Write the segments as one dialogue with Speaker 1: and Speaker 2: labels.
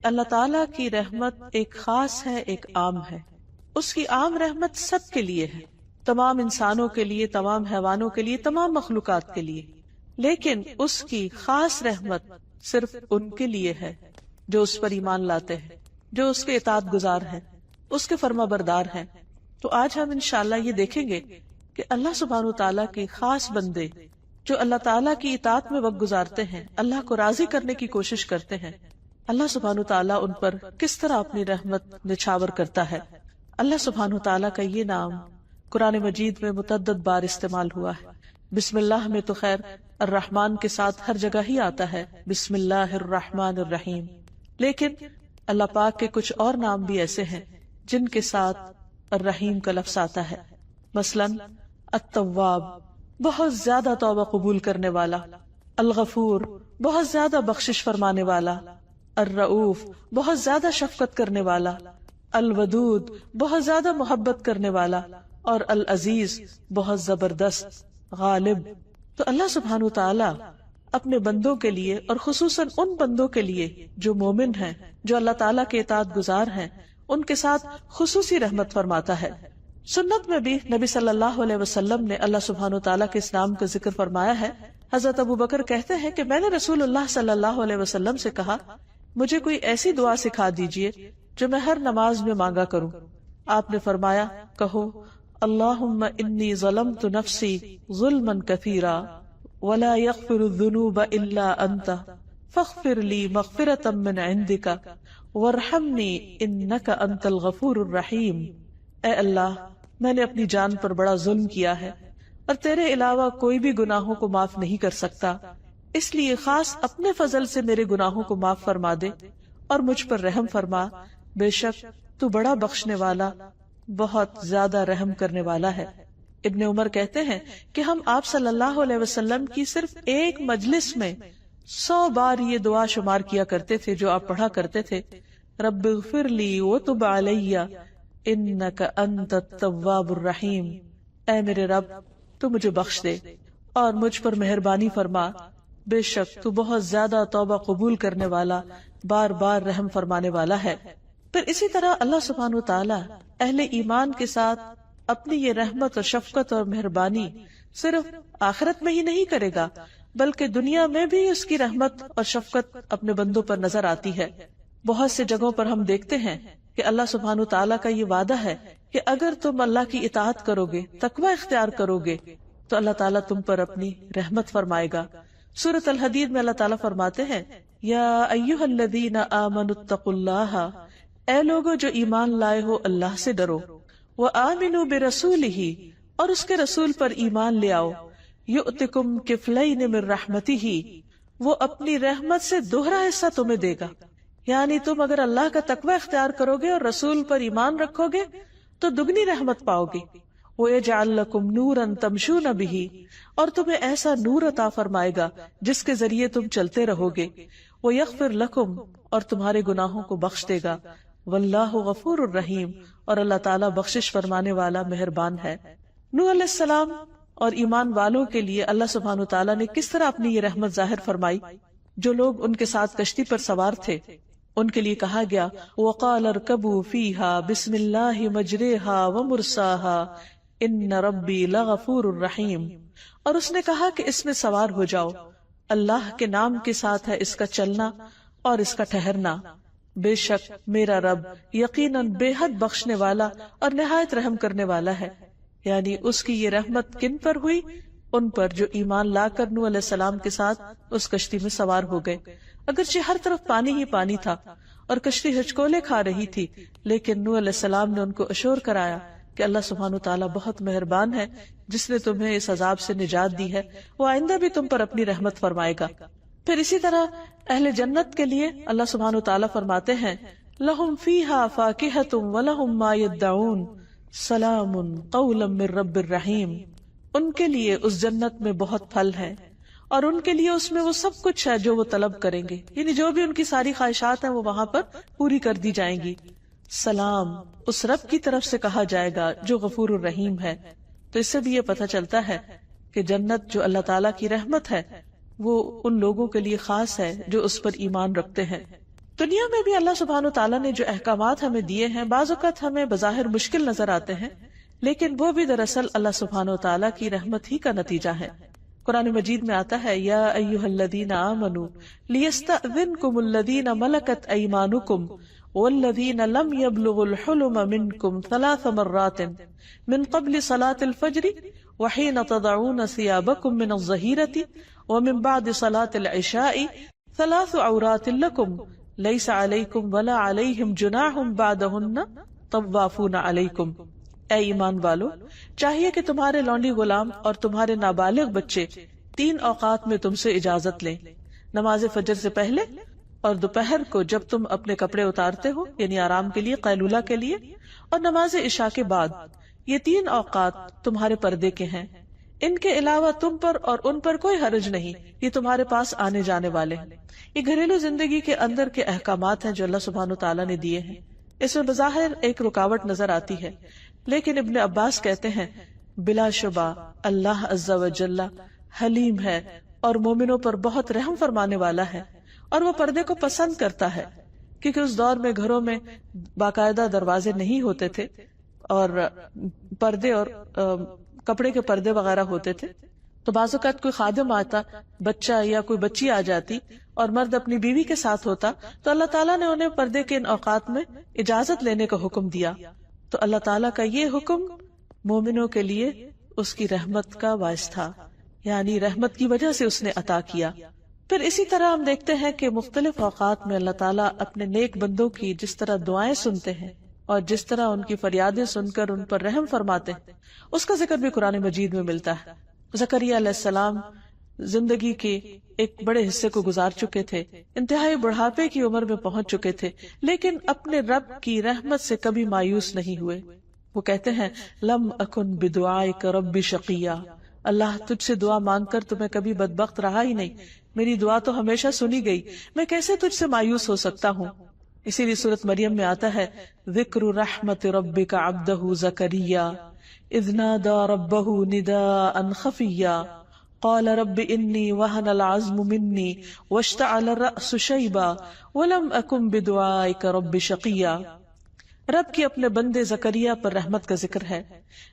Speaker 1: اللہ تعالیٰ کی رحمت ایک خاص ہے، ایک عام ہے. اس کی عام رحمت سب کے لیے ہے، تمام انسانوں کے لیے، تمام حیوانوں کے لیے، تمام مخلوقات کے لیے. لیکن اس کی خاص رحمت صرف ان کے لیے ہے جو اس پر ایمان لاتے ہیں، جو اس کے اطاعت گزار ہیں، اس کے فرما بردار ہیں. تو آج ہم انشاءاللہ یہ دیکھیں گے کہ اللہ سبحانہ تعالیٰ کے خاص بندے جو اللہ تعالیٰ کی اطاعت میں وقت گزارتے ہیں، اللہ کو راضی کرنے کی کوشش کرتے ہیں، اللہ سبحانہ تعالیٰ ان پر کس طرح اپنی رحمت نچھاور کرتا ہے. اللہ سبحانہ تعالیٰ کا یہ نام قرآن مجید میں متعدد بار استعمال ہوا ہے. بسم اللہ میں تو خیر الرحمن کے ساتھ ہر جگہ ہی آتا ہے، بسم اللہ الرحمن الرحیم. لیکن اللہ پاک کے کچھ اور نام بھی ایسے ہیں جن کے ساتھ الرحیم کا لفظ آتا ہے. مثلاً التواب، بہت زیادہ توبہ قبول کرنے والا. الغفور، بہت زیادہ بخشش فرمانے والا. الرؤوف، بہت زیادہ شفقت کرنے والا. الودود، بہت زیادہ محبت کرنے والا. اور العزیز، بہت زبردست، غالب. تو اللہ سبحانہ تعالیٰ اپنے بندوں کے لیے اور خصوصاً ان بندوں کے لیے جو مومن ہیں، جو اللہ تعالیٰ کے اطاعت گزار ہیں، ان کے ساتھ خصوصی رحمت فرماتا ہے. سنت میں بھی نبی صلی اللہ علیہ وسلم نے اللہ سبحانہ تعالیٰ کے اس نام کا ذکر فرمایا ہے. حضرت ابو بکر کہتے ہیں کہ میں نے رسول اللہ صلی اللہ علیہ وسلم سے کہا، مجھے کوئی ایسی دعا سکھا دیجئے جو میں ہر نماز میں مانگا کروں. آپ نے فرمایا، کہو اللہم انی ظلمت نفسی ظلما کثیرا ولا یغفر الذنوب الا انت فاغفر لی مغفرۃ من عندک وارحمنی انک انت الغفور الرحیم. اے اللہ، میں نے اپنی جان پر بڑا ظلم کیا ہے اور تیرے علاوہ کوئی بھی گناہوں کو معاف نہیں کر سکتا، اس لیے خاص اپنے فضل سے میرے گناہوں کو معاف فرما دے اور مجھ پر رحم فرما. بے شک تو بڑا بخشنے والا، بہت زیادہ رحم کرنے والا ہے. ابن عمر کہتے ہیں کہ ہم آپ صلی اللہ علیہ وسلم کی صرف ایک مجلس میں 100 بار یہ دعا شمار کیا کرتے تھے جو آپ پڑھا کرتے تھے، رب اغفر لی وتب علی انک انت التواب الرحیم. اے میرے رب، تو مجھے بخش دے اور مجھ پر مہربانی فرما، بے شک تو بہت زیادہ توبہ قبول کرنے والا، بار بار رحم فرمانے والا ہے. پھر اسی طرح اللہ سبحانہ تعالیٰ اہل ایمان کے ساتھ اپنی یہ رحمت اور شفقت اور مہربانی صرف آخرت میں ہی نہیں کرے گا، بلکہ دنیا میں بھی اس کی رحمت اور شفقت اپنے بندوں پر نظر آتی ہے. بہت سے جگہوں پر ہم دیکھتے ہیں کہ اللہ سبحانہ تعالیٰ کا یہ وعدہ ہے کہ اگر تم اللہ کی اطاعت کرو گے، تقوی اختیار کرو گے، تو اللہ تعالیٰ تم پر اپنی رحمت فرمائے گا. سورۃ الحدید میں اللہ تعالیٰ فرماتے ہیں، یا ایھا الذین آمنوا اتقوا اللہ، اے لوگو جو ایمان لائے ہو اللہ سے ڈرو. وآمنوا برسولہ، اور اس کے رسول پر ایمان لے آؤ. یؤتکم کفلین من رحمتہ، وہ اپنی رحمت سے دوہرا حصہ تمہیں دے گا. یعنی تم اگر اللہ کا تقوی اختیار کرو گے اور رسول پر ایمان رکھو گے تو دگنی رحمت پاؤ گے. وَيَجْعَلْ لَكُمْ نُورًا تَمْشُونَ بِهِ، اور تمہیں ایسا نور عطا فرمائے گا جس کے ذریعے تم چلتے رہو گے. وَيَغْفِرْ لَكُمْ، اور تمہارے گناہوں کو بخش دے گا. وَاللَّهُ غَفُورٌ رَحِيمٌ، اور اللہ تعالیٰ بخشش فرمانے والا مہربان ہے. نوح علیہ السلام اور ایمان والوں کے لیے اللہ سبحانہ تعالیٰ نے کس طرح اپنی یہ رحمت ظاہر فرمائی. جو لوگ ان کے ساتھ کشتی پر سوار تھے ان کے لیے کہا گیا، وَقَالَ ارْكَبُوا فِيهَا بِسْمِ اللَّهِ مَجْرَاهَا وَمُرْسَاهَا إِنَّ رَبِّي لَغَفُورٌ رَحِيمٌ، اور اس نے کہا کہ اس میں سوار ہو جاؤ، اللہ کے نام کے ساتھ ہے اس کا چلنا اور اس کا ٹھہرنا، بے شک میرا رب یقیناً بے حد بخشنے والا اور نہایت رحم کرنے والا ہے. یعنی اس کی یہ رحمت کن پر ہوئی؟ ان پر جو ایمان لا کر نوح علیہ السلام کے ساتھ اس کشتی میں سوار ہو گئے. اگرچہ ہر طرف پانی ہی پانی تھا اور کشتی ہچکولے کھا رہی تھی، لیکن نوح علیہ السلام نے ان کو اشور کرایا کہ اللہ سبحانہ تعالیٰ بہت مہربان ہے جس نے تمہیں اس عذاب سے نجات دی ہے، وہ آئندہ بھی تم پر اپنی رحمت فرمائے گا. پھر اسی طرح اہل جنت کے لیے اللہ سبحانہ تعالیٰ فرماتے ہیں، لہم فیہا فاکہۃ ولہم ما یدعون سلام قولا من رب الرحیم. ان کے لیے اس جنت میں بہت پھل ہیں اور ان کے لیے اس میں وہ سب کچھ ہے جو وہ طلب کریں گے، یعنی جو بھی ان کی ساری خواہشات ہیں وہ وہاں پر پوری کر دی جائیں گی. سلام اس رب کی طرف سے کہا جائے گا جو غفور الرحیم ہے. تو اس سے بھی یہ پتہ چلتا ہے کہ جنت جو اللہ تعالیٰ کی رحمت ہے وہ ان لوگوں کے لیے خاص ہے جو اس پر ایمان رکھتے ہیں. دنیا میں بھی اللہ سبحانہ تعالیٰ نے جو احکامات ہمیں دیے ہیں بعض اوقات ہمیں بظاہر مشکل نظر آتے ہیں، لیکن وہ بھی دراصل اللہ سبحانہ تعالیٰ کی رحمت ہی کا نتیجہ ہے۔ قرآن مجید میں آتا ہے یا ایھا الذین آمنوا لیستأذنکم الذین ملکت ایمانکم والذین لم یبلغوا الحلم منکم 3 مرات من قبل صلاة الفجر وحین تضعون ثیابکم من الظہیرۃ ومن بعد صلاة العشاء 3 عورات لکم لیس علیکم ولا علیہم جناح بعدہن طوافون علیکم۔ اے ایمان والو، چاہیے کہ تمہارے لونڈی غلام اور تمہارے نابالغ بچے 3 اوقات میں تم سے اجازت لیں، نماز فجر سے پہلے اور دوپہر کو جب تم اپنے کپڑے اتارتے ہو یعنی آرام کے لیے، قیلولہ کے لیے، اور نماز عشاء کے بعد۔ یہ 3 اوقات تمہارے پردے کے ہیں، ان کے علاوہ تم پر اور ان پر کوئی حرج نہیں، یہ تمہارے پاس آنے جانے والے ہیں۔ یہ گھریلو زندگی کے اندر کے احکامات ہیں جو اللہ سبحانہ تعالیٰ نے دیے ہیں۔ اس میں بظاہر ایک رکاوٹ نظر آتی ہے، لیکن ابن عباس کہتے ہیں بلا شبہ اللہ عز و جل حلیم ہے اور مومنوں پر بہت رحم فرمانے والا ہے، اور وہ پردے کو پسند کرتا ہے، کیونکہ اس دور میں گھروں میں باقاعدہ دروازے نہیں ہوتے تھے اور پردے اور کپڑے کے پردے وغیرہ ہوتے تھے، تو بعض اوقات کوئی خادم آتا، بچہ یا کوئی بچی آ جاتی اور مرد اپنی بیوی کے ساتھ ہوتا، تو اللہ تعالیٰ نے انہیں پردے کے ان اوقات میں اجازت لینے کا حکم دیا۔ تو اللہ تعالیٰ کا یہ حکم مومنوں کے لیے اس کی رحمت کا باعث تھا، یعنی رحمت کی وجہ سے اس نے عطا کیا۔ پھر اسی طرح ہم دیکھتے ہیں کہ مختلف اوقات میں اللہ تعالیٰ اپنے نیک بندوں کی جس طرح دعائیں سنتے ہیں اور جس طرح ان کی فریادیں سن کر ان پر رحم فرماتے ہیں، اس کا ذکر بھی قرآن مجید میں ملتا ہے۔ زکریا علیہ السلام زندگی کے ایک بڑے حصے کو گزار چکے تھے، انتہائی بڑھاپے کی عمر میں پہنچ چکے تھے، لیکن اپنے رب کی رحمت سے کبھی مایوس نہیں ہوئے۔ وہ کہتے ہیں لم اکن بدعائک رب شقیا، اللہ تجھ سے دعا مانگ کر تو میں کبھی بدبخت رہا ہی نہیں، میری دعا تو ہمیشہ سنی گئی، میں کیسے تجھ سے مایوس ہو سکتا ہوں۔ اسی لیے سورۃ مریم میں آتا ہے ذکر رحمت ربک عبدہ زکریا اذ نادى ربه نداء خفيا قال رب انی وهن العظم منی واشتعل الرأس شیبا ولم اکن بدعائک رب شقیا۔ رب کی اپنے بندے زکریا پر رحمت کا ذکر ہے،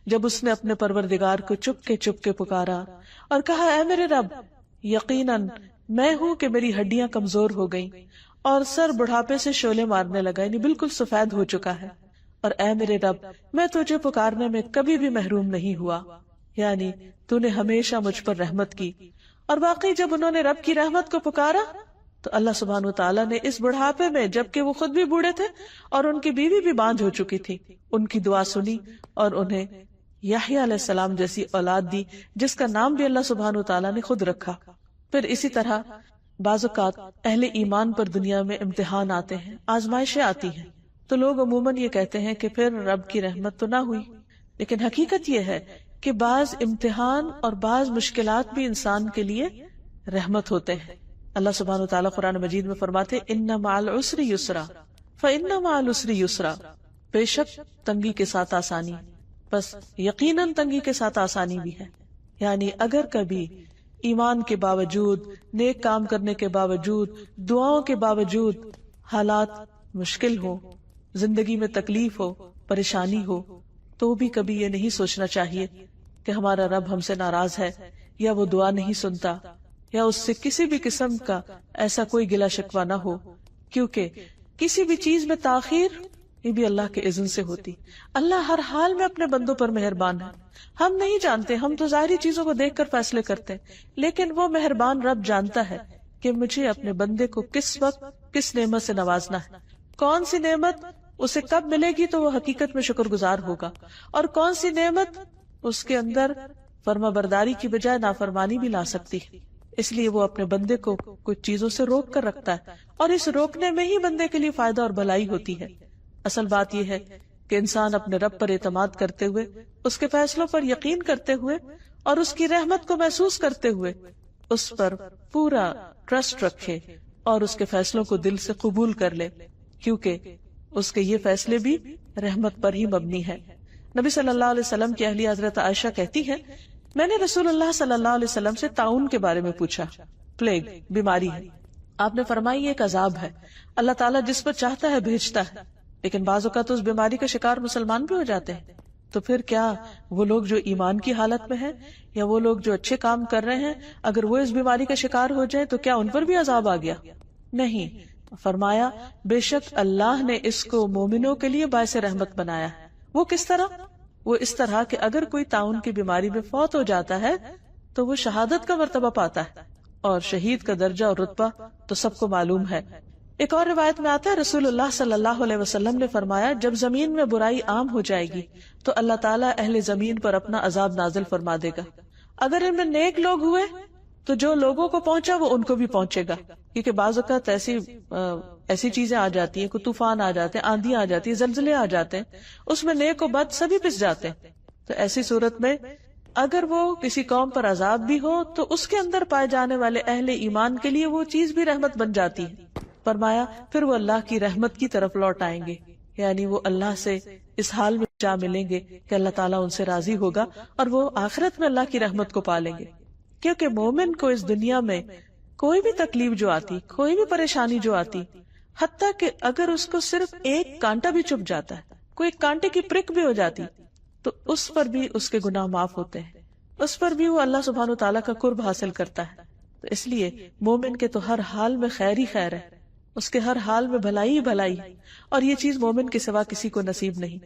Speaker 1: جب اس نے اپنے پروردگار کو چپ کے پکارا اور کہا اے میرے رب، یقیناً میں ہوں کہ میری ہڈیاں کمزور ہو گئیں اور سر بڑھاپے سے شعلے مارنے لگا، یعنی بالکل سفید ہو چکا ہے، اور اے میرے رب میں تجھے پکارنے میں کبھی بھی محروم نہیں ہوا، یعنی تو نے ہمیشہ مجھ پر رحمت کی۔ اور واقعی جب انہوں نے رب کی رحمت کو پکارا تو اللہ سبحانہ وتعالیٰ نے اس بڑھاپے میں، جبکہ وہ خود بھی بوڑھے تھے اور ان کی بیوی بھی بانجھ ہو چکی تھی، ان کی دعا سنی اور انہیں یحییٰ علیہ السلام جیسی اولاد دی، جس کا نام بھی اللہ سبحانہ وتعالیٰ نے خود رکھا۔ پھر اسی طرح بعض اوقات اہل ایمان پر دنیا میں امتحان آتے ہیں، آزمائشیں آتی ہیں، تو لوگ عموماً یہ کہتے ہیں کہ پھر رب کی رحمت تو نہ ہوئی، لیکن حقیقت یہ ہے کہ بعض امتحان اور بعض مشکلات بھی انسان کے لیے رحمت ہوتے ہیں۔ اللہ سبحانہ وتعالیٰ قرآن مجید میں فرماتے ان مع العسر یسرا فإن مع العسر یسرا، بے شک تنگی کے ساتھ آسانی، بس یقیناً تنگی کے ساتھ آسانی بھی ہے۔ یعنی اگر کبھی ایمان کے باوجود، نیک کام کرنے کے باوجود، دعاؤں کے باوجود حالات مشکل ہو، زندگی میں تکلیف ہو، پریشانی ہو، تو بھی کبھی یہ نہیں سوچنا چاہیے کہ ہمارا رب ہم سے ناراض ہے یا وہ دعا نہیں سنتا یا اس سے کسی بھی قسم کا ایسا کوئی گلہ شکوہ نہ ہو، کیونکہ کسی بھی چیز میں تاخیر یہ بھی اللہ کے اذن سے ہوتی۔ اللہ ہر حال میں اپنے بندوں پر مہربان ہے، ہم نہیں جانتے، ہم تو ظاہری چیزوں کو دیکھ کر فیصلے کرتے ہیں، لیکن وہ مہربان رب جانتا ہے کہ مجھے اپنے بندے کو کس وقت کس نعمت سے نوازنا ہے، کون سی نعمت اسے کب ملے گی تو وہ حقیقت میں شکر گزار ہوگا، اور کون سی نعمت اس کے اندر فرما برداری کی بجائے نافرمانی بھی لا سکتی ہے۔ اس لیے وہ اپنے بندے کو کچھ چیزوں سے روک کر رکھتا ہے، اور اس روکنے میں ہی بندے کے لیے فائدہ اور بھلائی ہوتی ہے۔ اصل بات یہ ہے کہ انسان اپنے رب پر اعتماد کرتے ہوئے، اس کے فیصلوں پر یقین کرتے ہوئے اور اس کی رحمت کو محسوس کرتے ہوئے اس پر پورا ٹرسٹ رکھے اور اس کے فیصلوں کو دل سے قبول کر لے، کیونکہ اس کے یہ فیصلے بھی رحمت پر ہی مبنی ہے۔ نبی صلی اللہ علیہ وسلم کی اہلیہ حضرت عائشہ کہتی ہے میں نے رسول اللہ صلی اللہ علیہ وسلم سے طاعون کے بارے میں پوچھا، پلیگ بیماری ہے۔ آپ نے فرمائی ایک عذاب ہے، اللہ تعالیٰ جس پر چاہتا ہے بھیجتا ہے، لیکن بعض اوقات اس بیماری کا شکار مسلمان بھی ہو جاتے ہیں. تو پھر کیا وہ لوگ جو ایمان کی حالت میں ہیں یا وہ لوگ جو اچھے کام کر رہے ہیں، اگر وہ اس بیماری کا شکار ہو جائے تو کیا ان پر بھی عذاب آ گیا؟ نہیں. فرمایا بے شک اللہ نے اس کو مومنوں کے لیے باعث رحمت بنایا ہے. وہ کس طرح؟ وہ اس طرح کہ اگر کوئی طاعون کی بیماری میں فوت ہو جاتا ہے تو وہ شہادت کا مرتبہ پاتا ہے، اور شہید کا درجہ اور رتبہ تو سب کو معلوم ہے. ایک اور روایت میں آتا ہے رسول اللہ صلی اللہ علیہ وسلم نے فرمایا جب زمین میں برائی عام ہو جائے گی تو اللہ تعالیٰ اہل زمین پر اپنا عذاب نازل فرما دے گا. اگر ان میں نیک لوگ ہوئے تو جو لوگوں کو پہنچا وہ ان کو بھی پہنچے گا، کیونکہ بعض اوقات ایسی چیزیں آ جاتی ہیں، کوئی طوفان آ جاتے ہیں، آندھی آ جاتی ہے، زلزلے آ جاتے ہیں، اس میں نیک و بد سبھی پس جاتے ہیں. تو ایسی صورت میں اگر وہ کسی قوم پر عذاب بھی ہو تو اس کے اندر پائے جانے والے اہل ایمان کے لیے وہ چیز بھی رحمت بن جاتی ہے. فرمایا پھر وہ اللہ کی رحمت کی طرف لوٹ آئیں گے، یعنی وہ اللہ سے اس حال میں جا ملیں گے کہ اللہ تعالیٰ ان سے راضی ہوگا اور وہ آخرت میں اللہ کی رحمت کو پالیں گے. کیونکہ مومن کو اس دنیا میں کوئی بھی تکلیف جو آتی، کوئی بھی پریشانی جو آتی، حتیٰ کہ اگر اس کو صرف ایک کانٹا بھی چبھ جاتا ہے، کوئی کانٹے کی پرک بھی ہو جاتی، تو اس پر بھی اس کے گناہ معاف ہوتے ہیں، اس پر بھی وہ اللہ سبحانہ و تعالیٰ کا قرب حاصل کرتا ہے. تو اس لیے مومن کے تو ہر حال میں خیر ہی خیر ہے، اس کے ہر حال میں بھلائی ہی بھلائی، اور یہ چیز مومن کے سوا کسی کو نصیب نہیں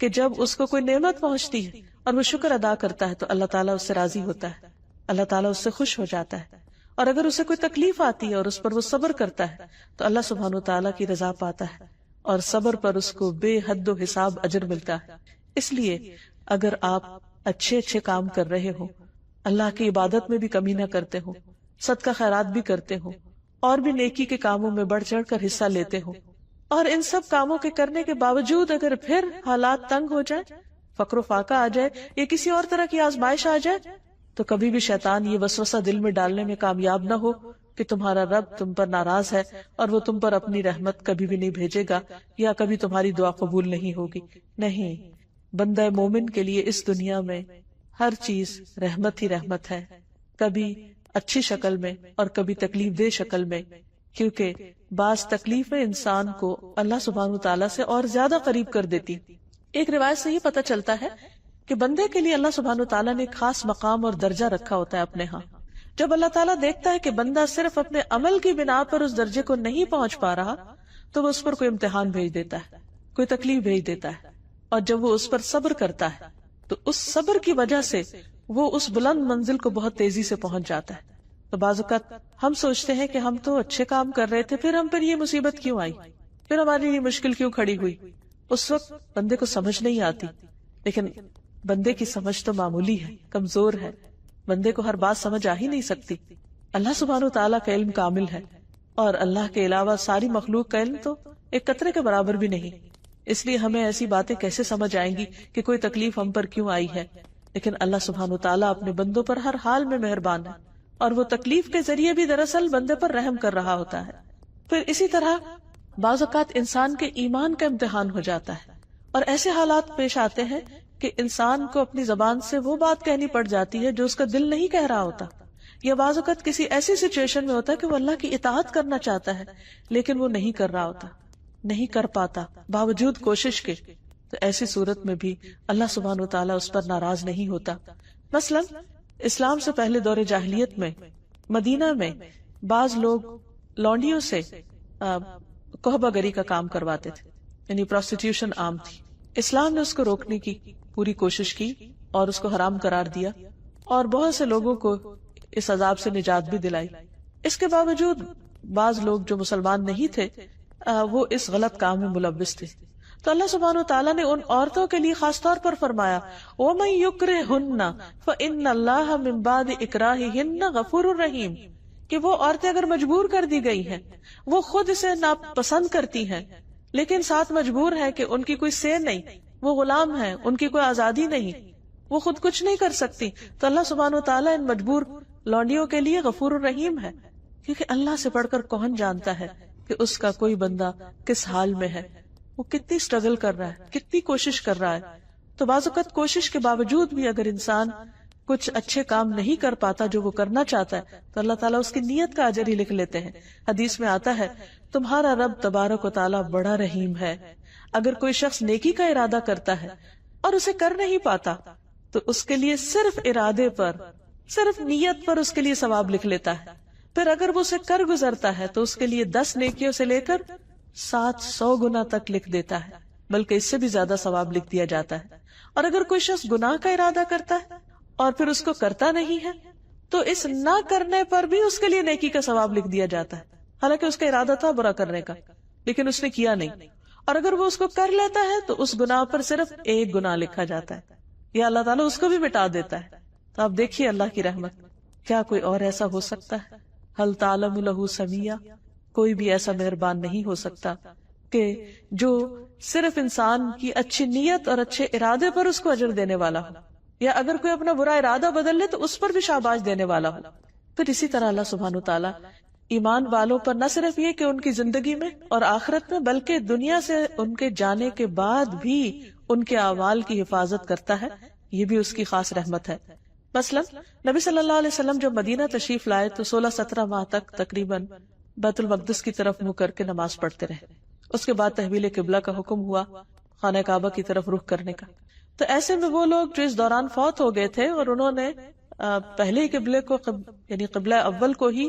Speaker 1: کہ جب اس کو کوئی نعمت پہنچتی ہے اور وہ شکر ادا کرتا ہے تو اللہ تعالیٰ اس سے راضی ہوتا ہے، اللہ تعالیٰ اس سے خوش ہو جاتا ہے. اور اگر اسے کوئی تکلیف آتی ہے اور اس پر وہ صبر کرتا ہے تو اللہ سبحانہ و تعالیٰ کی رضا پاتا ہے، اور صبر پر اس کو بے حد و حساب اجر ملتا ہے. اس لیے اگر آپ اچھے اچھے کام کر رہے ہو، اللہ کی عبادت میں بھی کمی نہ کرتے ہو، صدقہ خیرات بھی کرتے ہو، اور بھی نیکی کے کاموں میں بڑھ چڑھ کر حصہ لیتے ہو، اور ان سب کاموں کے کرنے کے باوجود اگر پھر حالات تنگ ہو جائے، فقر و فاقہ آ جائے یا کسی اور طرح کی آزمائش آ جائے، تو کبھی بھی شیطان یہ وسوسہ دل میں ڈالنے میں کامیاب نہ ہو کہ تمہارا رب تم پر ناراض ہے اور وہ تم پر اپنی رحمت کبھی بھی نہیں بھیجے گا یا کبھی تمہاری دعا قبول نہیں ہوگی. نہیں، بندہ مومن کے لیے اس دنیا میں ہر چیز رحمت ہی رحمت ہے، کبھی اچھی شکل میں اور کبھی تکلیف دہ شکل میں، کیونکہ بعض تکلیفیں انسان کو اللہ سبحانہ وتعالیٰ سے اور زیادہ قریب کر دیتی. ایک روایت سے یہ پتہ چلتا ہے کہ بندے کے لیے اللہ سبحانہ وتعالیٰ نے ایک خاص مقام اور درجہ رکھا ہوتا ہے اپنے ہاں. جب اللہ تعالیٰ دیکھتا ہے کہ بندہ صرف اپنے عمل کی بنا پر اس درجے کو نہیں پہنچ پا رہا تو وہ اس پر کوئی امتحان بھیج دیتا ہے، کوئی تکلیف بھیج دیتا ہے، اور جب وہ اس پر صبر کرتا ہے تو اس صبر کی وجہ سے وہ اس بلند منزل کو بہت تیزی سے پہنچ جاتا ہے. تو بعض اوقات ہم سوچتے ہیں کہ ہم تو اچھے کام کر رہے تھے، پھر ہم پر یہ مصیبت کیوں آئی، پھر ہماری یہ مشکل کیوں کھڑی ہوئی. اس وقت بندے کو سمجھ نہیں آتی، لیکن بندے کی سمجھ تو معمولی ہے، کمزور ہے، بندے کو ہر بات سمجھ آ ہی نہیں سکتی. اللہ سبحانہ وتعالیٰ کا علم کامل ہے، اور اللہ کے علاوہ ساری مخلوق کا علم تو ایک قطرے کے برابر بھی نہیں. اس لیے ہمیں ایسی باتیں کیسے سمجھ آئیں گی کہ کوئی تکلیف ہم پر کیوں آئی ہے. لیکن اللہ سبحانہ وتعالیٰ اپنے بندوں پر ہر حال میں مہربان ہے، اور وہ تکلیف کے ذریعے بھی دراصل بندے پر رحم کر رہا ہوتا ہے. پھر اسی طرح بعض اوقات انسان کے ایمان کا امتحان ہو جاتا ہے، اور ایسے حالات پیش آتے ہیں کہ انسان کو اپنی زبان سے وہ بات کہنی پڑ جاتی ہے جو اس کا دل نہیں کہہ رہا ہوتا، یا بعض اوقات کسی ایسی سچویشن میں ہوتا ہے کہ وہ اللہ کی اطاعت کرنا چاہتا ہے لیکن وہ نہیں کر رہا ہوتا، نہیں کر پاتا باوجود کوشش کے. تو ایسی صورت میں بھی اللہ سبحانہ وتعالیٰ اس پر ناراض نہیں ہوتا. مثلا اسلام سے پہلے دور جاہلیت میں مدینہ میں بعض لوگ لونڈیوں سے کوہبہ گری کا کام کرواتے تھے، یعنی پروسٹیٹیوشن عام تھی. اسلام نے اس کو روکنے کی پوری کوشش کی اور اس کو حرام قرار دیا، اور بہت سے لوگوں کو اس عذاب سے نجات بھی دلائی. اس کے باوجود بعض لوگ جو مسلمان نہیں تھے وہ اس غلط کام میں ملوث تھے. تو اللہ سبحانہ وتعالیٰ نے ان عورتوں کے لیے خاص طور پر فرمایا وَمَن يُكْرِهُنَّ فَإِنَّ اللَّهَ مِن بَعْدِ إِكْرَاهِهِنَّ غَفُورٌ رَحِيمٌ، کہ وہ عورتیں اگر مجبور کر دی گئی ہیں، وہ خود اسے ناپسند کرتی ہیں لیکن ساتھ مجبور ہے کہ ان کی کوئی سے نہیں، وہ غلام ہیں، ان کی کوئی آزادی نہیں، وہ خود کچھ نہیں کر سکتی. تو اللہ سبحانہ وتعالیٰ ان مجبور لونڈیوں کے لیے غفور الرحیم ہے، کیونکہ اللہ سے بڑھ کر کون جانتا ہے کہ اس کا کوئی بندہ کس حال میں ہے، وہ کتنی سٹرگل کر رہا ہے، کتنی کوشش کر رہا ہے. تو بعض اوقات کوشش کے باوجود بھی اگر انسان کچھ اچھے کام نہیں کر پاتا جو وہ کرنا چاہتا ہے تو اللہ تعالیٰ اس کی نیت کا اجر ہی لکھ لیتے ہیں. حدیث میں آتا ہے تمہارا رب تبارک و تعالیٰ بڑا رحیم ہے. اگر کوئی شخص نیکی کا ارادہ کرتا ہے اور اسے کر نہیں پاتا تو اس کے لیے صرف ارادے پر، صرف نیت پر اس کے لیے ثواب لکھ لیتا ہے. پھر اگر وہ اسے کر گزرتا ہے تو اس کے لیے 10 نیکیوں سے لے کر 700 گنا تک لکھ دیتا ہے، بلکہ اس سے بھی زیادہ ثواب لکھ دیا جاتا ہے. اور اگر کوئی شخص گناہ کا ارادہ کرتا ہے اور پھر اس کو کرتا نہیں ہے تو اس نہ کرنے پر بھی اس کے لیے نیکی کا ثواب لکھ دیا جاتا ہے، حالانکہ اس کا ارادہ تھا برا کرنے کا لیکن اس نے کیا نہیں. اور اگر وہ اس کو کر لیتا ہے تو اس گناہ پر صرف 1 گناہ لکھا جاتا ہے، یا اللہ تعالیٰ اس کو بھی مٹا دیتا ہے. تو آپ دیکھیے اللہ کی رحمت، کیا کوئی اور ایسا ہو سکتا ہے؟ حل تعلم لہ سمیہ، کوئی بھی ایسا مہربان نہیں ہو سکتا کہ جو صرف انسان کی اچھی نیت اور اچھے ارادے پر اس کو اجر دینے والا ہو، یا اگر کوئی اپنا برا ارادہ بدل لے تو اس پر بھی شاباش دینے والا ہو. پھر اسی طرح اللہ سبحانہ وتعالی ایمان والوں پر نہ صرف یہ کہ ان کی زندگی میں اور آخرت میں، بلکہ دنیا سے ان کے جانے کے بعد بھی ان کے اعمال کی حفاظت کرتا ہے. یہ بھی اس کی خاص رحمت ہے. مثلا نبی صلی اللہ علیہ وسلم جب مدینہ تشریف لائے تو 16-17 ماہ تک تقریباً بیت المقدس کی طرف منہ کر کے نماز پڑھتے رہے. اس کے بعد تحویل قبلہ کا حکم ہوا، خانہ کعبہ کی طرف رخ کرنے کا. تو ایسے میں وہ لوگ جو اس دوران فوت ہو گئے تھے اور انہوں نے پہلے ہی قبلے کو یعنی قبلہ اول کو ہی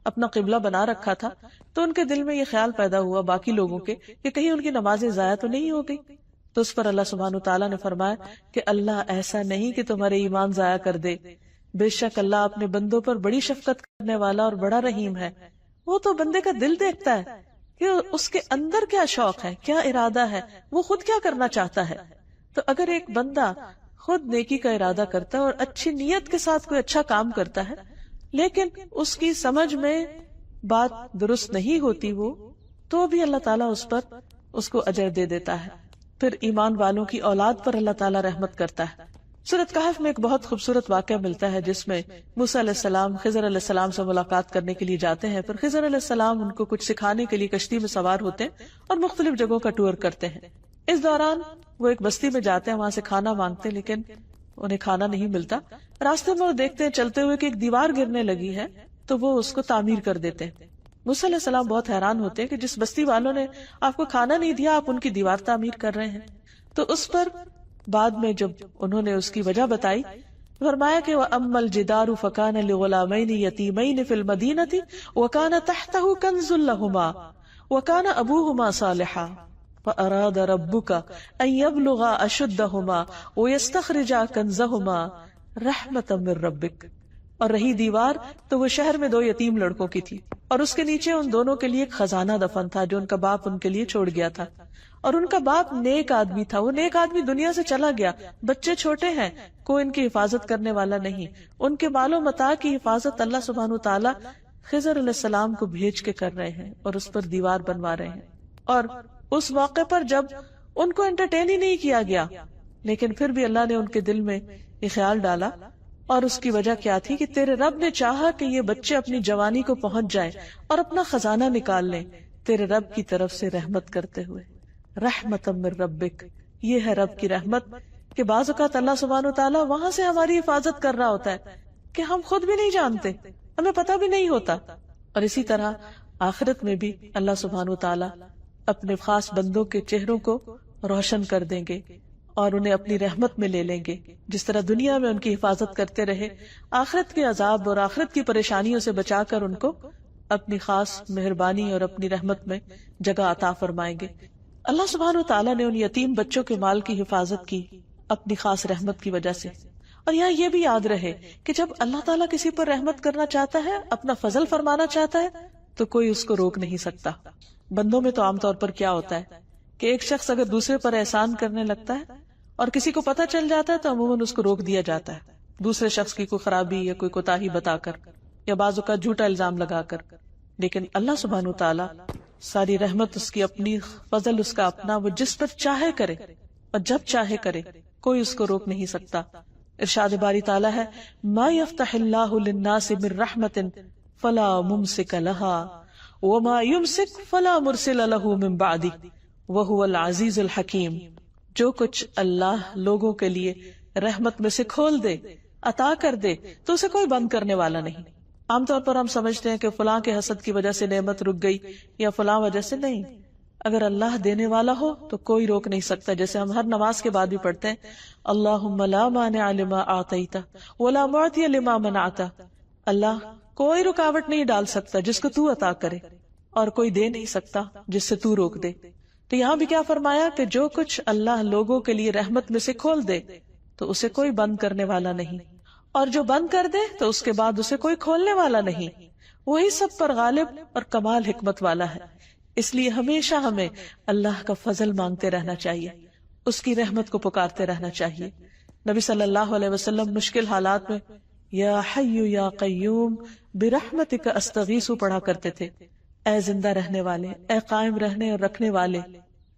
Speaker 1: اپنا قبلہ بنا رکھا تھا، تو ان کے دل میں یہ خیال پیدا ہوا باقی لوگوں کے کہ کہیں ان کی نمازیں ضائع تو نہیں ہو گئی. تو اس پر اللہ سبحانہ تعالیٰ نے فرمایا کہ اللہ ایسا نہیں کہ تمہارے ایمان ضائع کر دے، بے شک اللہ اپنے بندوں پر بڑی شفقت کرنے والا اور بڑا رحیم ہے. وہ تو بندے کا دل دیکھتا ہے کہ اس کے اندر کیا شوق ہے، کیا ارادہ ہے، وہ خود کیا کرنا چاہتا ہے. تو اگر ایک بندہ خود نیکی کا ارادہ کرتا ہے اور اچھی نیت کے ساتھ کوئی اچھا کام کرتا ہے لیکن اس کی سمجھ میں بات درست نہیں ہوتی وہ، تو بھی اللہ تعالیٰ اس پر اس کو اجر دے دیتا ہے. پھر ایمان والوں کی اولاد پر اللہ تعالیٰ رحمت کرتا ہے. سورۃ کہف میں ایک بہت خوبصورت واقعہ ملتا ہے جس میں موسیٰ علیہ السلام خضر علیہ السلام سے ملاقات کرنے کے لیے جاتے ہیں. پھر خضر علیہ السلام ان کو کچھ سکھانے کے لیے کشتی میں سوار ہوتے ہیں اور مختلف جگہوں کا ٹور کرتے ہیں. اس دوران وہ ایک بستی میں جاتے ہیں، وہاں سے کھانا مانگتے لیکن انہیں کھانا نہیں ملتا. راستے میں وہ دیکھتے ہیں چلتے ہوئے کہ ایک دیوار گرنے لگی ہے تو وہ اس کو تعمیر کر دیتے ہیں. موسیٰ علیہ السلام بہت حیران ہوتے ہیں کہ جس بستی والوں نے آپ کو کھانا نہیں دیا آپ ان کی دیوار تعمیر کر رہے ہیں. تو اس پر بعد میں جب انہوں نے اس کی وجہ بتائی فرمایا کہ وَأَمَّا الْجِدَارُ فَكَانَ لِغُلَامَيْنِ يَتِيمَيْنِ فِي الْمَدِينَةِ وَكَانَ تَحْتَهُ كَنْزٌ لَهُمَا وَكَانَ أَبُوهُمَا صَالِحًا فَأَرَادَ رَبُّكَ أَن يَبْلُغَا أَشُدَّهُمَا وَيَسْتَخْرِجَا كَنْزَهُمَا رَحْمَةً مِّن رَّبِّكَ. اور رہی دیوار تو وہ شہر میں 2 یتیم لڑکوں کی تھی اور اس کے نیچے ان دونوں کے لیے ایک خزانہ دفن تھا جو ان کا باپ ان کے لیے چھوڑ گیا تھا. اور ان کا باپ نیک آدمی تھا، وہ نیک آدمی دنیا سے چلا گیا، بچے چھوٹے ہیں، کوئی ان کی حفاظت کرنے والا نہیں. ان کے مال و متاع کی حفاظت اللہ سبحانہ وتعالی خضر علیہ السلام کو بھیج کے کر رہے ہیں اور اس پر دیوار بنوا رہے ہیں. اور اس موقع پر جب ان کو انٹرٹین ہی نہیں کیا گیا لیکن پھر بھی اللہ نے ان کے دل میں یہ خیال ڈالا. اور اس کی وجہ کیا تھی کہ تیرے رب نے چاہا کہ یہ بچے اپنی جوانی کو پہنچ جائیں اور اپنا خزانہ نکال لیں تیرے رب کی طرف سے رحمت کرتے ہوئے. رحمت من ربک، یہ ہے رب کی رحمت کہ بعض اوقات اللہ سبحانہ وتعالیٰ وہاں سے ہماری حفاظت کر رہا ہوتا ہے کہ ہم خود بھی نہیں جانتے، ہمیں پتہ بھی نہیں ہوتا. اور اسی طرح آخرت میں بھی اللہ سبحانہ وتعالیٰ اپنے خاص بندوں کے چہروں کو روشن کر دیں گے اور انہیں اپنی رحمت میں لے لیں گے. جس طرح دنیا میں ان کی حفاظت کرتے رہے، آخرت کے عذاب اور آخرت کی پریشانیوں سے بچا کر ان کو اپنی خاص مہربانی اور اپنی رحمت میں جگہ عطا فرمائیں گے. اللہ سبحانہ وتعالیٰ نے ان یتیم بچوں کے مال کی حفاظت کی اپنی خاص رحمت کی وجہ سے. اور یہاں یہ بھی یاد رہے کہ جب اللہ تعالیٰ کسی پر رحمت کرنا چاہتا ہے، اپنا فضل فرمانا چاہتا ہے، تو کوئی اس کو روک نہیں سکتا. بندوں میں تو عام طور پر کیا ہوتا ہے کہ ایک شخص اگر دوسرے پر احسان کرنے لگتا ہے اور کسی کو پتہ چل جاتا ہے تو عموماً اس کو روک دیا جاتا ہے دوسرے شخص کی کوئی خرابی یا کوئی کوتاہی بتا کر یا بعض اوقات جھوٹا الزام لگا کر. لیکن اللہ سبحانہ وتعالیٰ ساری رحمت اس کی اپنی، فضل اس کا اپنا، وہ جس پر چاہے کرے اور جب چاہے کرے، کوئی اس کو روک نہیں سکتا. ارشاد باری تعالیٰ ہے ما یفتح اللہ للناس من رحمت فلا ممسک لها وما یمسک فلا مرسل له من بعدہ وہو العزیز الحکیم. جو کچھ اللہ لوگوں کے لیے رحمت میں سے کھول دے عطا کر دے تو اسے کوئی بند کرنے والا نہیں. عام طور پر ہم سمجھتے ہیں کہ فلاں کے حسد کی وجہ سے نعمت رک گئی یا فلاں وجہ سے. نہیں، اگر اللہ دینے والا ہو تو کوئی روک نہیں سکتا. جیسے ہم ہر نماز کے بعد بھی پڑھتے ہیں اللہم لا مانع لما اعطیت ولا معطی لما منعت. اللہ کوئی رکاوٹ نہیں ڈال سکتا جس کو تو عطا کرے، اور کوئی دے نہیں سکتا جس سے تو روک دے. تو یہاں بھی کیا فرمایا کہ جو کچھ اللہ لوگوں کے لیے رحمت میں سے کھول دے تو اسے کوئی بند کرنے والا نہیں، اور جو بند کر دے تو اس کے بعد اسے کوئی کھولنے والا نہیں. وہی سب پر غالب اور کمال حکمت والا ہے. اس لیے ہمیشہ ہمیں اللہ کا فضل مانگتے رہنا چاہیے، اس کی رحمت کو پکارتے رہنا چاہیے. نبی صلی اللہ علیہ وسلم مشکل حالات میں یا حی یا قیوم برحمتک استغیث پڑھا کرتے تھے. اے زندہ رہنے والے، اے قائم رہنے اور رکھنے والے،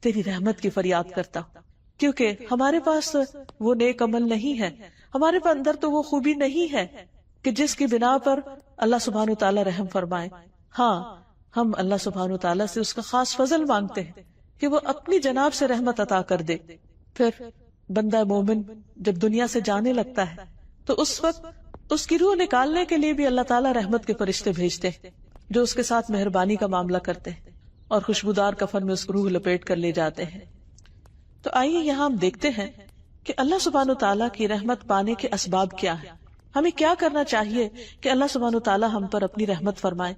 Speaker 1: تیری رحمت کی فریاد کرتا ہوں. کیونکہ ہمارے پاس وہ نیک عمل نہیں ہے، ہمارے اندر تو وہ خوبی نہیں ہے کہ جس کی بنا پر اللہ سبحانہ وتعالی رحم فرمائے. ہاں، ہم اللہ سبحانہ وتعالی سے اس کا خاص فضل مانگتے ہیں کہ وہ اپنی جناب سے رحمت عطا کر دے. پھر بندہ مومن جب دنیا سے جانے لگتا ہے تو اس وقت اس کی روح نکالنے کے لیے بھی اللہ تعالیٰ رحمت کے فرشتے بھیجتے ہیں جو اس کے ساتھ مہربانی کا معاملہ کرتے ہیں اور خوشبودار کفن میں اس کو روح لپیٹ کر لے جاتے ہیں. تو آئیے یہاں ہم دیکھتے ہیں کہ اللہ سبحانہ وتعالیٰ کی رحمت پانے کے اسباب کیا ہیں. ہمیں کیا کرنا چاہیے کہ اللہ سبحانہ وتعالیٰ ہم پر اپنی رحمت فرمائے.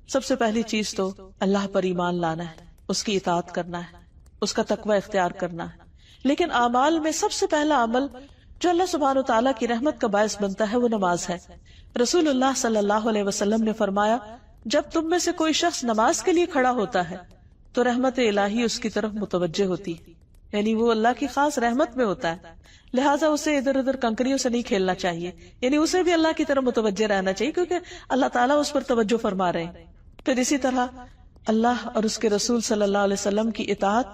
Speaker 1: سب سے پہلی چیز تو اللہ پر ایمان لانا ہے، اس کی اطاعت کرنا ہے، اس کا تقوی اختیار کرنا ہے. لیکن اعمال میں سب سے پہلا عمل جو اللہ سبحانہ وتعالیٰ کی رحمت کا باعث بنتا ہے وہ نماز ہے. رسول اللہ صلی اللہ علیہ وسلم نے فرمایا جب تم میں سے کوئی شخص نماز کے لیے کھڑا ہوتا ہے تو رحمت الہی اس کی طرف متوجہ ہوتی ہے، یعنی وہ اللہ کی خاص رحمت میں ہوتا ہے. لہٰذا اسے ادھر ادھر کنکریوں سے نہیں کھیلنا چاہیے، یعنی اسے بھی اللہ کی طرف متوجہ رہنا چاہیے کیونکہ اللہ تعالیٰ اس پر توجہ فرما رہے ہیں. پھر اسی طرح اللہ اور اس کے رسول صلی اللہ علیہ وسلم کی اطاعت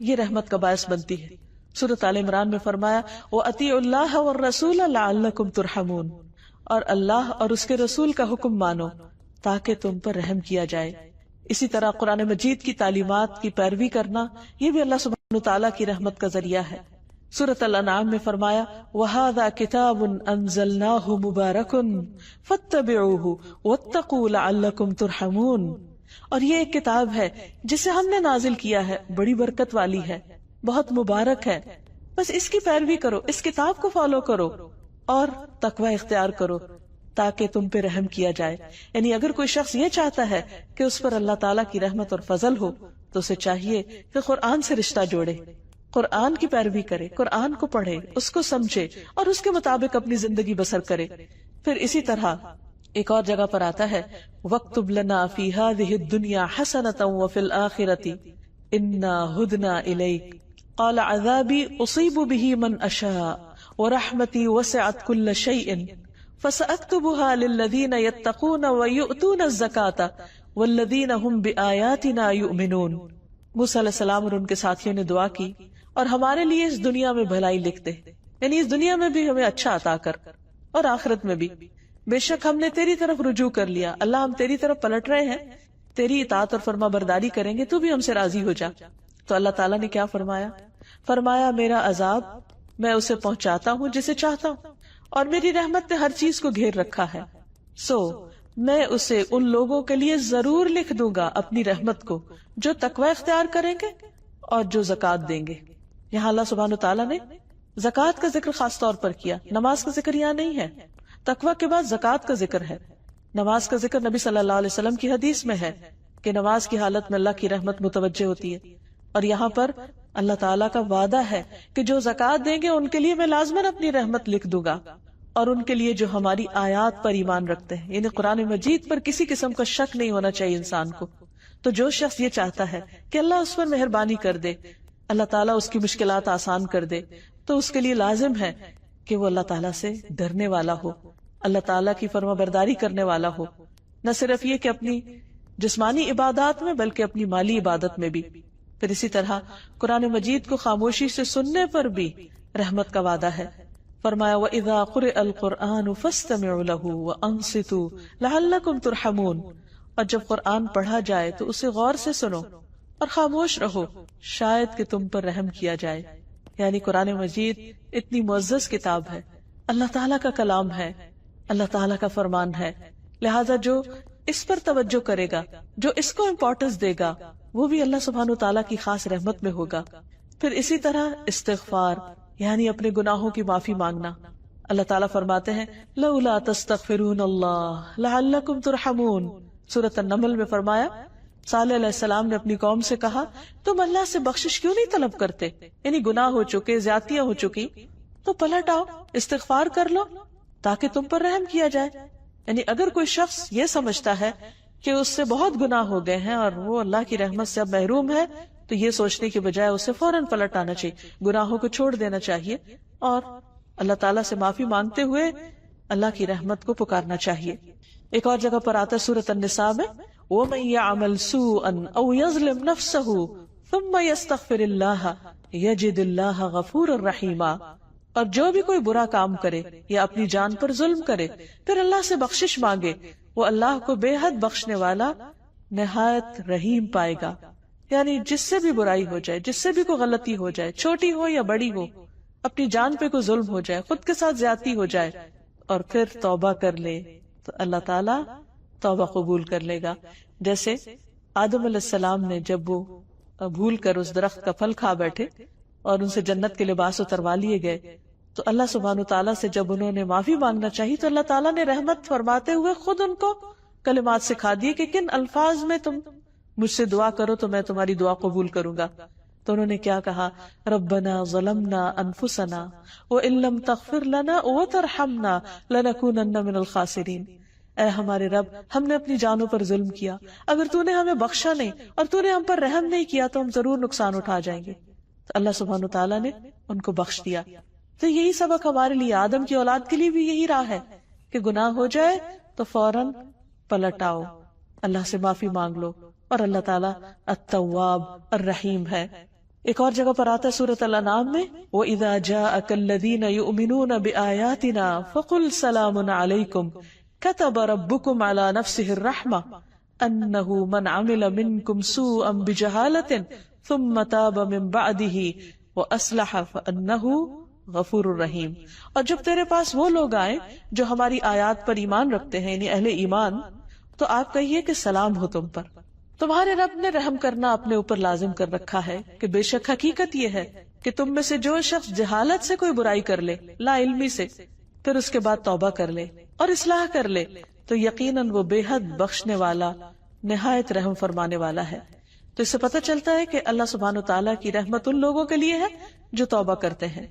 Speaker 1: یہ رحمت کا باعث بنتی ہے. سورۃ آل عمران میں فرمایا وَأَطِیعُوا اللَّهَ وَالرَّسُولَ لَعَلَّکُمْ تُرْحَمُونَ، اور اللہ اور اس کے رسول کا حکم مانو تاکہ تم پر رحم کیا جائے. اسی طرح قرآن مجید کی تعلیمات کی پیروی کرنا یہ بھی اللہ سبحانہ تعالیٰ کی رحمت کا ذریعہ ہے. سورۃ الانعام میں فرمایا وَهَذَا كِتَابٌ أَنزَلْنَاهُ مُبَارَكٌ فَاتَّبِعُوهُ وَاتَّقُوا لَعَلَّكُمْ تُرْحَمُونَ، اور یہ ایک کتاب ہے جسے ہم نے نازل کیا ہے، بڑی برکت والی ہے، بہت مبارک ہے، بس اس کی پیروی کرو، اس کتاب کو فالو کرو اور تقوی اختیار کرو تاکہ تم پہ رحم کیا جائے. یعنی اگر کوئی شخص یہ چاہتا ہے کہ اس پر اللہ تعالیٰ کی رحمت اور فضل ہو تو اسے چاہیے کہ قرآن سے رشتہ جوڑے، قرآن کی پیروی کرے، قرآن کو پڑھے، اس کو سمجھے اور اس کے مطابق اپنی زندگی بسر کرے. پھر اسی طرح ایک اور جگہ پر آتا ہے وَاكْتُبْ لَنَا فِي هَذِهِ الدُّنْيَا حَسَنَةً وَفِي الْآخِرَةِ إِنَّا هُدْنَا إِلَيْكَ قَالَ عَذَابِي أُصِيبُ بِهِ مَنْ أَشَاءُ وَرَحْمَتِي وَسِعَتْ كُلَّ شَيْءٍ فَسَأَكْتُبُهَا لِلَّذِينَ يَتَّقُونَ وَيُؤْتُونَ الزَّكَاةَ وَالَّذِينَ هُمْ بِآيَاتِنَا يُؤْمِنُونَ. موسیٰ علیہ السلام اور ان کے ساتھیوں نے دعا کی اور ہمارے لیے اس دنیا میں بھلائی لکھ دے، یعنی اس دنیا میں بھی ہمیں اچھا عطا کر اور آخرت میں بھی. بے شک ہم نے تیری طرف رجوع کر لیا، اللہ ہم تیری طرف پلٹ رہے ہیں، تیری اطاعت اور فرما برداری کریں گے، تو بھی ہم سے راضی ہو جا. تو اللہ تعالیٰ نے کیا فرمایا میرا عذاب میں اسے پہنچاتا ہوں جسے چاہتا ہوں، اور میری رحمت نے ہر چیز کو گھیر رکھا ہے، سو میں اسے ان لوگوں کے لیے ضرور لکھ دوں گا اپنی رحمت کو جو تقوی اختیار کریں گے اور جو زکوٰۃ دیں گے. یہاں اللہ سبحانہ تعالیٰ نے زکوٰۃ کا ذکر خاص طور پر کیا، نماز کا ذکر یہاں نہیں ہے. تقوی کے بعد زکوٰۃ کا ذکر ہے. نماز کا ذکر نبی صلی اللہ علیہ وسلم کی حدیث میں ہے کہ نماز کی حالت میں اللہ کی رحمت متوجہ ہوتی ہے، اور یہاں پر اللہ تعالیٰ کا وعدہ ہے کہ جو زکوٰۃ دیں گے ان کے لیے میں لازماً اپنی رحمت لکھ دوں گا، اور ان کے لیے جو ہماری آیات پر ایمان رکھتے ہیں، یعنی قرآن مجید پر کسی قسم کا شک نہیں ہونا چاہیے انسان کو. تو جو شخص یہ چاہتا ہے کہ اللہ اس پر مہربانی کر دے، اللہ تعالیٰ اس کی مشکلات آسان کر دے، تو اس کے لیے لازم ہے کہ وہ اللہ تعالیٰ سے ڈرنے والا ہو، اللہ تعالیٰ کی فرما برداری کرنے والا ہو، نہ صرف یہ کہ اپنی جسمانی عبادات میں بلکہ اپنی مالی عبادت میں بھی. پھر اسی طرح قرآن مجید کو خاموشی سے سننے پر بھی رحمت کا وعدہ ہے. فرمایا وَإِذَا قُرِئَ الْقُرْآنُ فَاسْتَمِعُوا لَهُ وَأَنصِتُوا لَعَلَّكُمْ تُرْحَمُونَ، اور جب قرآن پڑھا جائے تو اسے غور سے سنو اور خاموش رہو، شاید کہ تم پر رحم کیا جائے. یعنی قرآن مجید اتنی معزز کتاب ہے، اللہ تعالیٰ کا کلام ہے، اللہ تعالیٰ کا فرمان ہے، لہذا جو اس پر توجہ کرے گا، جو اس کو امپورٹنس دے گا، وہ بھی اللہ سبحانہ تعالیٰ کی خاص رحمت میں ہوگا۔ پھر اسی طرح استغفار یعنی اپنے گناہوں کی معافی مانگنا۔ اللہ تعالیٰ فرماتے ہیں لولا تستغفرون اللہ لعلکم ترحمون، سورۃ النمل میں فرمایا صالح علیہ السلام نے اپنی قوم سے کہا تم اللہ سے بخشش کیوں نہیں طلب کرتے، یعنی گناہ ہو چکے، زیادتیاں ہو چکی، تو پلٹ آؤ، استغفار کر لو تاکہ تم پر رحم کیا جائے۔ یعنی اگر کوئی شخص یہ سمجھتا ہے کہ اس سے بہت گناہ ہو گئے ہیں اور وہ اللہ کی رحمت سے اب محروم ہے، تو یہ سوچنے کی بجائے اسے فوراً پلٹ آنا چاہیے، گناہوں کو چھوڑ دینا چاہیے اور اللہ تعالیٰ سے معافی مانگتے ہوئے اللہ کی رحمت کو پکارنا چاہیے۔ ایک اور جگہ پر آتا ہے سورۃ النساء میں وَمَن يَعْمَلْ سُوءًا أَوْ يَظْلِمْ نَفْسَهُ ثُمَّ يَسْتَغْفِرِ اللَّهَ يَجِدِ اللَّهَ غَفُورًا رَحِيمًا، اور جو بھی کوئی برا کام کرے یا اپنی جان پر ظلم کرے پھر اللہ سے بخشش مانگے، وہ اللہ کو بے حد بخشنے والا نہایت رحیم پائے گا۔ یعنی جس سے بھی برائی ہو جائے، جس سے بھی کوئی غلطی ہو جائے، چھوٹی ہو یا بڑی ہو، اپنی جان پہ کوئی ظلم ہو جائے، خود کے ساتھ زیادتی ہو جائے اور پھر توبہ کر لے تو اللہ تعالیٰ توبہ قبول کر لے گا۔ جیسے آدم علیہ السلام نے جب وہ بھول کر اس درخت کا پھل کھا بیٹھے اور ان سے جنت کے لباس اتروا لیے گئے، تو اللہ سبحانہ تعالیٰ سے جب انہوں نے معافی مانگنا چاہی تو اللہ تعالیٰ نے رحمت فرماتے ہوئے خود ان کو کلمات سکھا دیے کہ کن الفاظ میں تم مجھ سے دعا کرو تو میں تمہاری دعا قبول کروں گا۔ تو انہوں نے کیا کہا، ربنا ظلمنا انفسنا وان لم تغفر لنا وترحمنا لنکونن من الخاسرین، اے ہمارے رب ہم نے اپنی جانوں پر ظلم کیا، اگر تو نے ہمیں بخشا نہیں اور تو نے ہم پر رحم نہیں کیا تو ہم ضرور نقصان اٹھا جائیں گے۔ تو اللہ سبحانہ تعالیٰ نے ان کو بخش دیا۔ تو یہی سبق ہمارے لیے، آدم کی اولاد کے لیے بھی یہی راہ ہے کہ گناہ ہو جائے تو فوراً پلٹ آؤ، اللہ سے معافی مانگ لو، اور اللہ تعالیٰ التواب الرحیم ہے۔ ایک اور جگہ پر آتا ہے سورۃ الانعام میں وَإِذَا جَاءَكَ الَّذِينَ يُؤْمِنُونَ بِآيَاتِنَا فَقُلْ سَلَامٌ عَلَيْكُمْ كَتَبَ رَبُّكُمْ عَلَى نَفْسِهِ الرَّحْمَةَ أَنَّهُ مَنْ عَمِلَ مِنْكُمْ سُوءًا بِجَهَالَةٍ ثُمَّ تَابَ مِنْ بَعْدِهِ وَأَصْلَحَ فَأَنَّهُ غفور الرحیم۔ اور جب تیرے پاس وہ لوگ آئیں جو ہماری آیات پر ایمان رکھتے ہیں، یعنی اہل ایمان، تو آپ کہیے کہ سلام ہو تم پر، تمہارے رب نے رحم کرنا اپنے اوپر لازم کر رکھا ہے کہ بے شک حقیقت یہ ہے کہ تم میں سے جو شخص جہالت سے کوئی برائی کر لے، لا علمی سے، پھر اس کے بعد توبہ کر لے اور اصلاح کر لے تو یقیناً وہ بے حد بخشنے والا، نہایت رحم فرمانے والا ہے۔ تو اس سے پتہ چلتا ہے کہ اللہ سبحانہ تعالیٰ کی رحمت ان لوگوں کے لیے ہے جو توبہ کرتے ہیں۔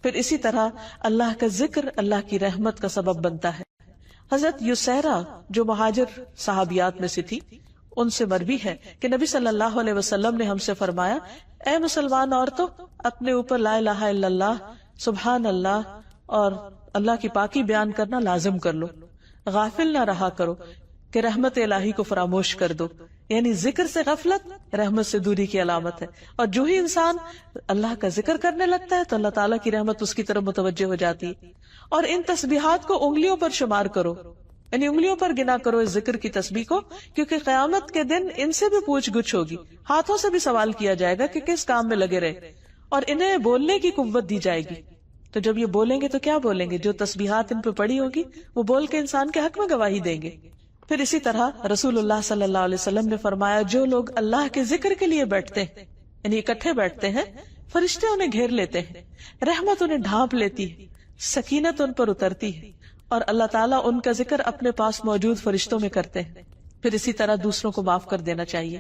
Speaker 1: پھر اسی طرح اللہ کا ذکر اللہ کی رحمت کا سبب بنتا ہے۔ حضرت یسیرہ جو مہاجر صحابیات میں سے تھی، ان سے مروی ہے کہ نبی صلی اللہ علیہ وسلم نے ہم سے فرمایا، اے مسلمان عورتوں، اپنے اوپر لا الہ الا اللہ، سبحان اللہ اور اللہ کی پاکی بیان کرنا لازم کر لو، غافل نہ رہا کرو کہ رحمت الہی کو فراموش کر دو۔ یعنی ذکر سے غفلت رحمت سے دوری کی علامت ہے، اور جو ہی انسان اللہ کا ذکر کرنے لگتا ہے تو اللہ تعالیٰ کی رحمت اس کی طرف متوجہ ہو جاتی ہے۔ اور ان تسبیحات کو انگلیوں پر شمار کرو، یعنی انگلیوں پر گنا کرو اس ذکر کی تسبیح کو، کیونکہ قیامت کے دن ان سے بھی پوچھ گچھ ہوگی، ہاتھوں سے بھی سوال کیا جائے گا کہ کس کام میں لگے رہے، اور انہیں بولنے کی قوت دی جائے گی۔ تو جب یہ بولیں گے تو کیا بولیں گے؟ جو تسبیحات ان پہ پڑی ہوگی وہ بول کے انسان کے حق میں گواہی دیں گے۔ پھر اسی طرح رسول اللہ صلی اللہ علیہ وسلم نے فرمایا، جو لوگ اللہ کے ذکر کے لیے بیٹھتے ہیں، یعنی اکٹھے بیٹھتے ہیں، فرشتے انہیں گھیر لیتے ہیں، رحمت انہیں ڈھانپ لیتی ہے، سکینت ان پر اترتی ہے، اور اللہ تعالیٰ ان کا ذکر اپنے پاس موجود فرشتوں میں کرتے ہیں۔ پھر اسی طرح دوسروں کو معاف کر دینا چاہیے۔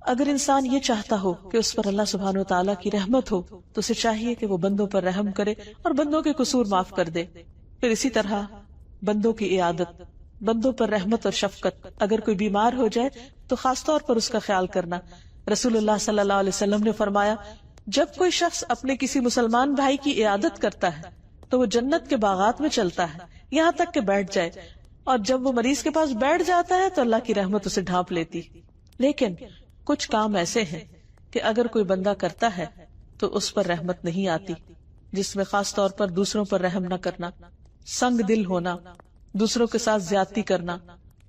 Speaker 1: اگر انسان یہ چاہتا ہو کہ اس پر اللہ سبحانہ و تعالیٰ کی رحمت ہو تو اسے چاہیے کہ وہ بندوں پر رحم کرے اور بندوں کے قصور معاف کر دے۔ پھر اسی طرح بندوں کی عیادت، بندوں پر رحمت اور شفقت، اگر کوئی بیمار ہو جائے تو خاص طور پر اس کا خیال کرنا۔ رسول اللہ صلی اللہ علیہ وسلم نے فرمایا، جب کوئی شخص اپنے کسی مسلمان بھائی کی عیادت کرتا ہے تو وہ جنت کے باغات میں چلتا ہے یہاں تک کہ بیٹھ جائے، اور جب وہ مریض کے پاس بیٹھ جاتا ہے تو اللہ کی رحمت اسے ڈھانپ لیتی۔ لیکن کچھ کام ایسے ہیں کہ اگر کوئی بندہ کرتا ہے تو اس پر رحمت نہیں آتی، جس میں خاص طور پر دوسروں پر رحم نہ کرنا، سنگ دل ہونا، دوسروں کے ساتھ زیادتی کرنا۔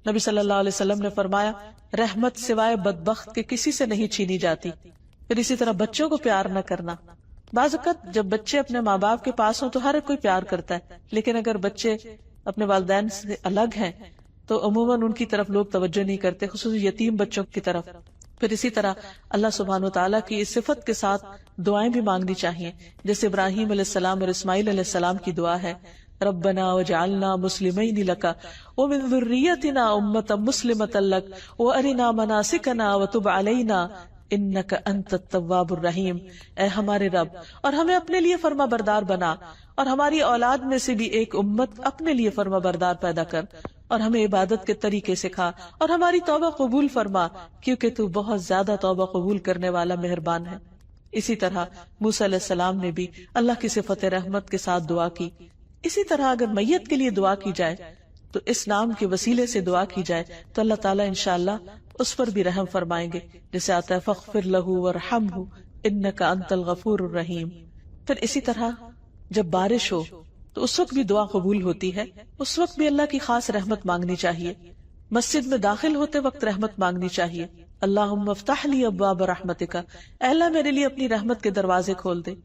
Speaker 1: نبی صلی اللہ علیہ وسلم نے فرمایا، رحمت سوائے بدبخت کے کسی سے نہیں چھینی جاتی۔ پھر اسی طرح بچوں کو پیار نہ کرنا، بعض اوقات جب بچے اپنے ماں باپ کے پاس ہوں تو ہر کوئی پیار کرتا ہے، لیکن اگر بچے اپنے والدین سے الگ ہیں تو عموماً ان کی طرف لوگ توجہ نہیں کرتے، خصوصاً یتیم بچوں کی طرف۔ پھر اسی طرح اللہ سبحانہ وتعالیٰ کی اس صفت کے ساتھ دعائیں بھی مانگنی چاہیے، جیسے ابراہیم علیہ السلام اور اسماعیل علیہ السلام کی دعا ہے، ربنا وجعلنا مسلمین لک ومن ذریتنا امۃ مسلمۃ لک وارنا مناسکنا وتب علینا انک انت التواب الرحیم۔ اے ہمارے رب، اور ہمیں اپنے لیے فرما بردار بنا، اور ہماری اولاد میں سے بھی ایک امت اپنے لیے فرما بردار پیدا کر، اور ہمیں عبادت کے طریقے سکھا، اور ہماری توبہ قبول فرما، کیونکہ تو بہت زیادہ توبہ قبول کرنے والا مہربان ہے۔ اسی طرح موسیٰ علیہ السلام نے بھی اللہ کی صفت رحمت کے ساتھ دعا کی۔ اسی طرح اگر میت کے لیے دعا کی جائے تو اس نام کے وسیلے سے دعا کی جائے تو اللہ تعالیٰ انشاءاللہ اس پر بھی رحم فرمائیں گے، جیسے آتا ہے فاغفر لہ وارحمہ انک انت الغفور الرحیم۔ پھر اسی طرح جب بارش ہو تو اس وقت بھی دعا قبول ہوتی ہے، اس وقت بھی اللہ کی خاص رحمت مانگنی چاہیے۔ مسجد میں داخل ہوتے وقت رحمت مانگنی چاہیے، اللہم افتح لی ابواب رحمتک، اے اللہ میرے لیے اپنی رحمت کے دروازے کھول دے۔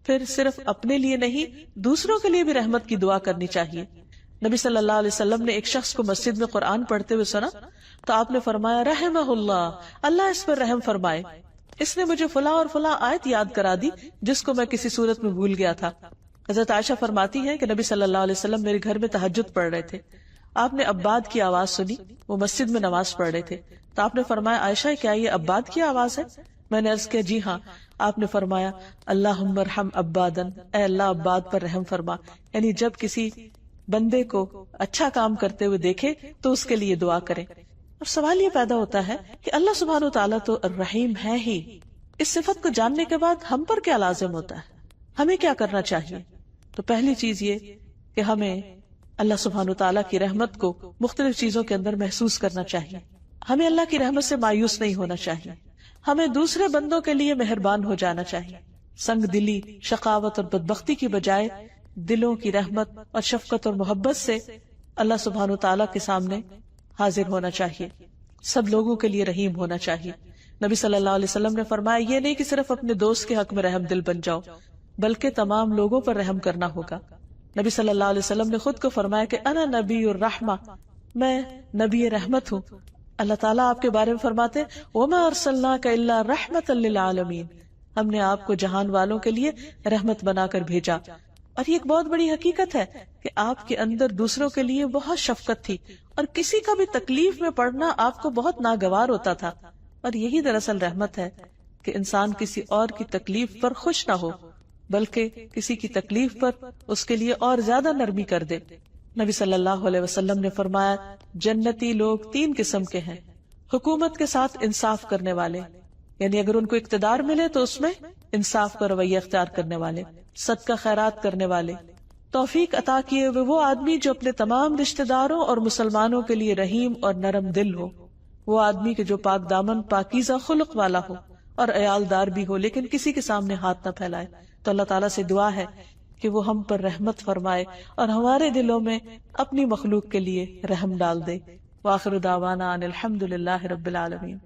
Speaker 1: پھر صرف اپنے لیے نہیں، دوسروں کے لیے بھی رحمت کی دعا کرنی چاہیے۔ نبی صلی اللہ علیہ وسلم نے ایک شخص کو مسجد میں قرآن پڑھتے ہوئے سنا تو آپ نے فرمایا رحمہ اللہ، اللہ اس پر رحم فرمائے، اس نے مجھے فلاں اور فلاں آیت یاد کرا دی جس کو میں کسی صورت میں بھول گیا تھا۔ حضرت عائشہ فرماتی ہیں کہ نبی صلی اللہ علیہ وسلم میرے گھر میں تہجد پڑھ رہے تھے، آپ نے عباد کی آواز سنی، وہ مسجد میں نماز پڑھ رہے تھے، تو آپ نے فرمایا عائشہ کیا یہ عباد کی آواز ہے؟ میں نے عرض کیا جی ہاں۔ آپ نے فرمایا اللہم ارحم عبادن، اے اللہ عباد پر رحم فرما، یعنی جب کسی بندے کو اچھا کام کرتے ہوئے دیکھے تو اس کے لیے دعا کرے۔ اب سوال یہ پیدا ہوتا ہے کہ اللہ سبحانہ وتعالیٰ تو الرحیم ہے ہی، اس صفت کو جاننے کے بعد ہم پر کیا لازم ہوتا ہے، ہمیں کیا کرنا چاہیے؟ تو پہلی چیز یہ کہ ہمیں اللہ سبحانہ وتعالیٰ کی رحمت کو مختلف چیزوں کے اندر محسوس کرنا چاہیے، ہمیں اللہ کی رحمت سے مایوس نہیں ہونا چاہیے، ہمیں دوسرے بندوں کے لیے مہربان ہو جانا چاہیے، سنگ دلی، شقاوت اور بدبختی کی بجائے دلوں کی رحمت اور شفقت اور محبت سے اللہ سبحانہ وتعالیٰ کے سامنے حاضر ہونا چاہیے، سب لوگوں کے لیے رحیم ہونا چاہیے۔ نبی صلی اللہ علیہ وسلم نے فرمایا یہ نہیں کہ صرف اپنے دوست کے حق میں رحم دل بن جاؤ، بلکہ تمام لوگوں پر رحم کرنا ہوگا۔ نبی صلی اللہ علیہ وسلم نے خود کو فرمایا کہ انا نبی الرحمہ، میں نبی رحمت ہوں۔ اللہ تعالیٰ آپ کے بارے میں فرماتے وما ارسلناک الا رحمۃ للعالمین، ہم نے آپ کو جہان والوں کے لیے رحمت بنا کر بھیجا۔ اور یہ ایک بہت بڑی حقیقت ہے کہ آپ کے اندر دوسروں کے لیے بہت شفقت تھی، اور کسی کا بھی تکلیف میں پڑنا آپ کو بہت ناگوار ہوتا تھا، اور یہی دراصل رحمت ہے کہ انسان کسی اور کی تکلیف پر خوش نہ ہو بلکہ کسی کی تکلیف پر اس کے لیے اور زیادہ نرمی کر دے۔ نبی صلی اللہ علیہ وسلم نے فرمایا جنتی لوگ 3 قسم کے ہیں، حکومت کے ساتھ انصاف کرنے والے، یعنی اگر ان کو اقتدار ملے تو اس میں انصاف کا رویہ اختیار کرنے والے، صدقہ خیرات کرنے والے، توفیق عطا کیے ہوئے وہ آدمی جو اپنے تمام رشتہ داروں اور مسلمانوں کے لیے رحیم اور نرم دل ہو، وہ آدمی کہ جو پاک دامن پاکیزہ خلق والا ہو اور عیالدار بھی ہو لیکن کسی کے سامنے ہاتھ نہ پھیلائے۔ تو اللہ تعالیٰ سے دعا ہے کہ وہ ہم پر رحمت فرمائے اور ہمارے دلوں میں اپنی مخلوق کے لیے رحم ڈال دے۔ وآخر دعوانا ان الحمد للہ رب العالمین۔